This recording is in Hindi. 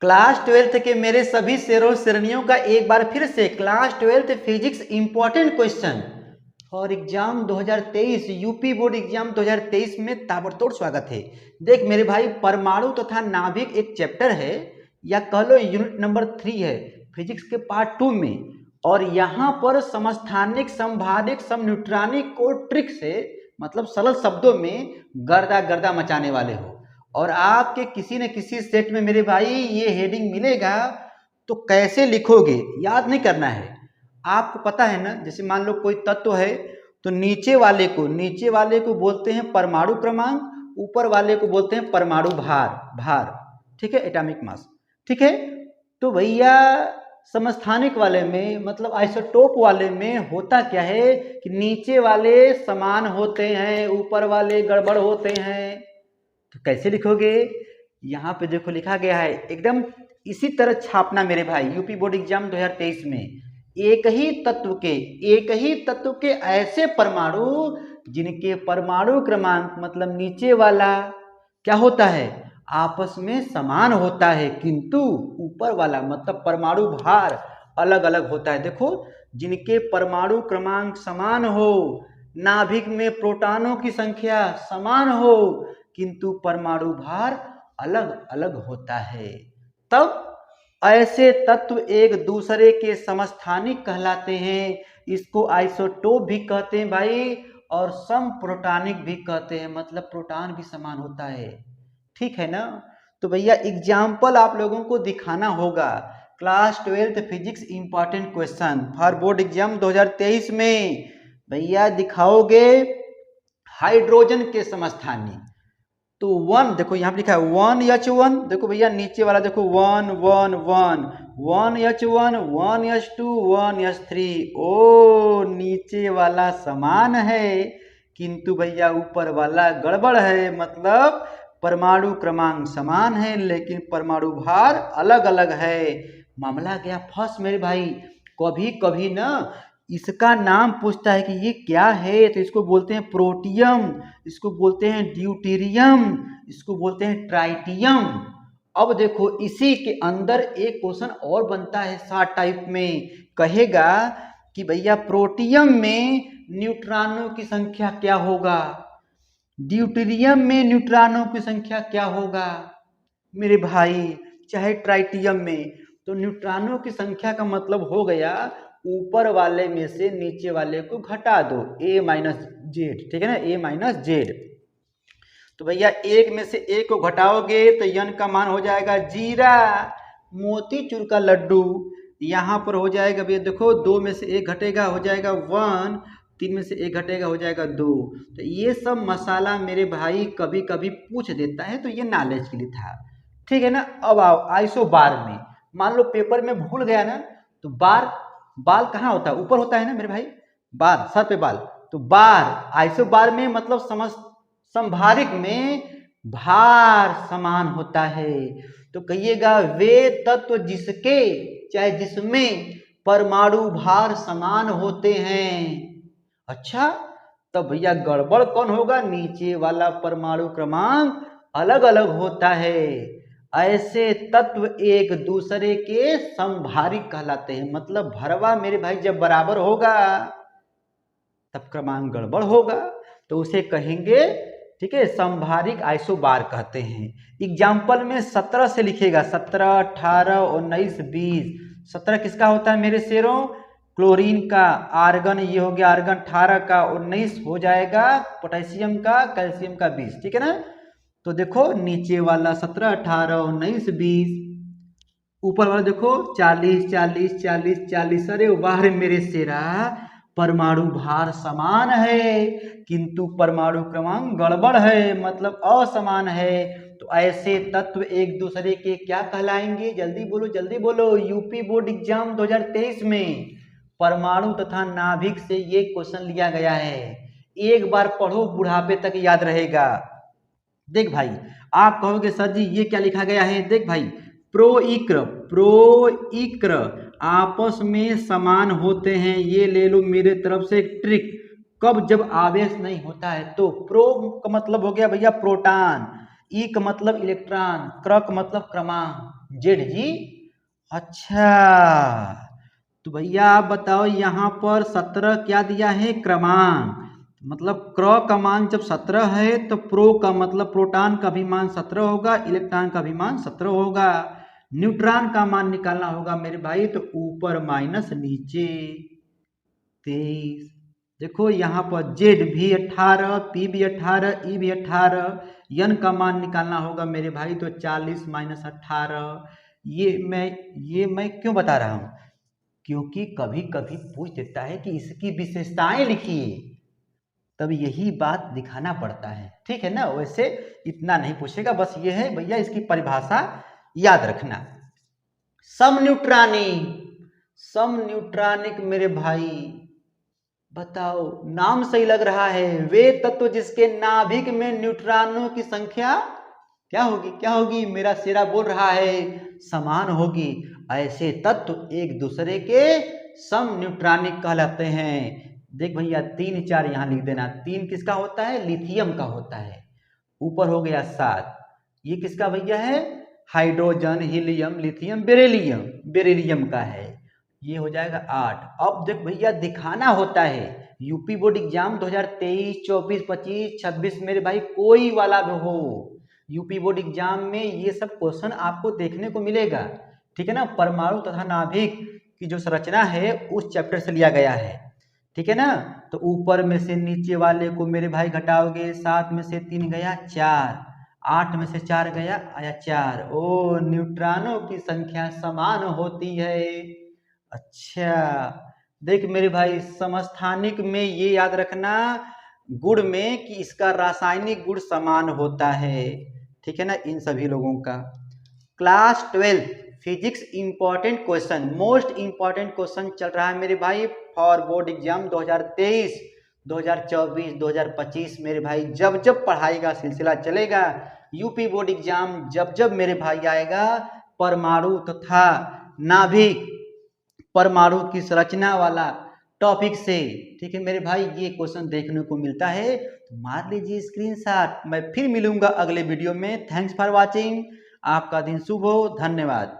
क्लास 12th के मेरे सभी शेरों शेरनियों का एक बार फिर से class 12th physics important question और एग्जाम 2023 यूपी बोर्ड एग्जाम 2023 में ताबड़तोड़ स्वागत है। देख मेरे भाई, परमाणु तथा नाभिक एक चैप्टर है या कह लो यूनिट नंबर 3 है फिजिक्स के पार्ट 2 में, और यहाँ पर समस्थानिक, समभारिक, समन्यूट्रॉनिक को ट्रिक से मतलब सरल शब्दों में गर्दा गर्दा मचाने वाले हो। और आपके किसी न किसी सेट में मेरे भाई ये हेडिंग मिलेगा तो कैसे लिखोगे याद नहीं करना है। आपको पता है ना, जैसे मान लो कोई तत्व है तो नीचे वाले को बोलते हैं परमाणु क्रमांक, ऊपर वाले को बोलते हैं परमाणु भार, ठीक है, एटॉमिक मास, ठीक है। तो भैया समस्थानिक वाले में मतलब आइसोटोप वाले में होता क्या है कि नीचे वाले समान होते हैं, ऊपर वाले गड़बड़ होते हैं। तो कैसे लिखोगे? यहाँ पे देखो लिखा गया है, एकदम इसी तरह छापना मेरे भाई। यूपी बोर्ड एग्जाम 2023 में एक ही तत्व के ऐसे परमाणु जिनके परमाणु क्रमांक मतलब नीचे वाला क्या होता है, आपस में समान होता है, किंतु ऊपर वाला मतलब परमाणु भार अलग अलग होता है। देखो, जिनके परमाणु क्रमांक समान हो, नाभिक में प्रोटॉनों की संख्या समान हो, किंतु परमाणु भार अलग अलग होता है, तब ऐसे तत्व एक दूसरे के समस्थानिक कहलाते हैं। इसको आइसोटोप भी कहते हैं भाई, और समप्रोटॉनिक भी कहते हैं, मतलब प्रोटॉन भी समान होता है, ठीक है ना। तो भैया एग्जाम्पल आप लोगों को दिखाना होगा। Class 12th physics important question for board exam 2023 में भैया दिखाओगे हाइड्रोजन के समस्थानिक। तो 1 देखो यहाँ पे लिखा है 1H1, देखो भैया नीचे वाला देखो 1 1 1 1H1 1H2 1H3। ओ नीचे वाला समान है किंतु भैया ऊपर वाला गड़बड़ है, मतलब परमाणु क्रमांक समान है लेकिन परमाणु भार अलग अलग है। मामला गया फंस मेरे भाई। कभी कभी ना इसका नाम पूछता है कि ये क्या है, तो इसको बोलते हैं प्रोटियम, इसको बोलते हैं ड्यूटेरियम, इसको बोलते हैं ट्राइटियम। अब देखो इसी के अंदर एक क्वेश्चन और बनता है शॉर्ट टाइप में, कहेगा कि भैया प्रोटियम में न्यूट्रॉनों की संख्या क्या होगा, ड्यूटेरियम में न्यूट्रॉनों की संख्या क्या होगा मेरे भाई, चाहे ट्राइटियम में। तो न्यूट्रॉनों की संख्या का मतलब हो गया ऊपर वाले में से नीचे वाले को घटा दो, a माइनस जेड, ठीक है ना, a माइनस जेड। तो भैया एक में से एक को घटाओगे तो n का मान हो जाएगा 0, मोतीचूर का लड्डू। यहाँ पर हो जाएगा भैया देखो 2 में से 1 घटेगा हो जाएगा 1, 3 में से 1 घटेगा हो जाएगा 2। तो ये सब मसाला मेरे भाई कभी कभी पूछ देता है, तो ये नॉलेज के लिए था, ठीक है ना। अब आओ आइसो बार में, मान लो पेपर में भूल गया ना, तो बाल कहाँ होता है, ऊपर होता है ना मेरे भाई, बार सर पे बाल। तो बार आइसो बार में मतलब संभारिक में भार समान होता है। तो कहिएगा वे तत्व जिसके चाहे जिसमें परमाणु भार समान होते हैं। अच्छा, तब भैया गड़बड़ कौन होगा, नीचे वाला परमाणु क्रमांक अलग अलग होता है। ऐसे तत्व एक दूसरे के समभारिक कहलाते हैं, मतलब भरवा मेरे भाई जब बराबर होगा तब क्रमांक गड़बड़ होगा, तो उसे कहेंगे, ठीक है, समभारिक आइसोबार कहते हैं। एग्जाम्पल में 17 से लिखेगा, 17 18 19 20। 17 किसका होता है मेरे शेरों, क्लोरीन का, आर्गन ये हो गया आर्गन 18 का, 19 हो जाएगा पोटेशियम का, कैल्शियम का 20, ठीक है ना। तो देखो नीचे वाला 17 18 19 20, ऊपर वाला देखो 40 40 40 40। अरे वाह रे मेरे शेरा, परमाणु भार समान है किंतु परमाणु क्रमांक गड़बड़ है, मतलब असमान है। तो ऐसे तत्व एक दूसरे के क्या कहलाएंगे, जल्दी बोलो। यूपी बोर्ड एग्जाम 2023 में परमाणु तथा नाभिक से ये क्वेश्चन लिया गया है, एक बार पढ़ो बुढ़ापे तक याद रहेगा। देख भाई, आप कहोगे सर जी ये क्या लिखा गया है, देख भाई, प्रोइक्र आपस में समान होते हैं, ये ले लो मेरे तरफ से एक ट्रिक। कब, जब आवेश नहीं होता है। तो प्रो का मतलब हो गया भैया प्रोटॉन, ई का मतलब इलेक्ट्रॉन, क्र का मतलब क्रमांक, जेड जी। अच्छा, तो भैया आप बताओ यहाँ पर 17 क्या दिया है, क्रमांक। मतलब क्र का मान जब 17 है तो प्रो का मतलब प्रोटॉन का भी मान 17 होगा, इलेक्ट्रॉन का भी मान 17 होगा। न्यूट्रॉन का मान निकालना होगा मेरे भाई, तो ऊपर माइनस नीचे 23। देखो यहाँ पर जेड भी 18, पी भी 18, ई भी 18, यन का मान निकालना होगा मेरे भाई, तो 40 माइनस 18। ये मैं क्यों बता रहा हूँ, क्योंकि कभी कभी पूछ देता है कि इसकी विशेषताएं लिखिए, तब यही बात दिखाना पड़ता है, ठीक है ना। वैसे इतना नहीं पूछेगा, बस ये है भैया इसकी परिभाषा याद रखना। सम न्यूट्रॉनिक मेरे भाई, बताओ नाम सही लग रहा है, वे तत्व जिसके नाभिक में न्यूट्रॉनों की संख्या क्या होगी, क्या होगी, मेरा शेरा बोल रहा है, समान होगी। ऐसे तत्व एक दूसरे के सम न्यूट्रॉनिक कहलाते हैं। देख भैया 3 4 यहां लिख देना। 3 किसका होता है, लिथियम का होता है। ऊपर हो गया 7, ये किसका भैया है, hydrogen, helium, lithium, beryllium, beryllium का है। ये हो जाएगा 8। अब देख भैया दिखाना होता है, यूपी बोर्ड एग्जाम 2023, 24, 25, 26 मेरे भाई कोई वाला भी हो, यूपी बोर्ड एग्जाम में ये सब क्वेश्चन आपको देखने को मिलेगा, ठीक है ना। परमाणु तथा नाभिक की जो संरचना है उस चैप्टर से लिया गया है, ठीक है ना। तो ऊपर में से नीचे वाले को मेरे भाई घटाओगे, 7 में से 3 गया 4, 8 में से 4 गया आया 4। ओ, न्यूट्रॉनों की संख्या समान होती है। अच्छा, देख मेरे भाई समस्थानिक में ये याद रखना, गुण में कि इसका रासायनिक गुण समान होता है, ठीक है ना, इन सभी लोगों का। Class 12 physics important question, most important question चल रहा है मेरे भाई फॉर बोर्ड एग्जाम 2023, 2024, 2025 मेरे भाई। जब जब पढ़ाई का सिलसिला चलेगा, यूपी बोर्ड एग्जाम जब जब मेरे भाई आएगा, परमाणु तथा नाभिक, परमाणु की संरचना वाला टॉपिक से, ठीक है मेरे भाई, ये क्वेश्चन देखने को मिलता है, तो मार लीजिए स्क्रीनशॉट। मैं फिर मिलूंगा अगले वीडियो में। थैंक्स फॉर वॉचिंग, आपका दिन शुभ हो, धन्यवाद।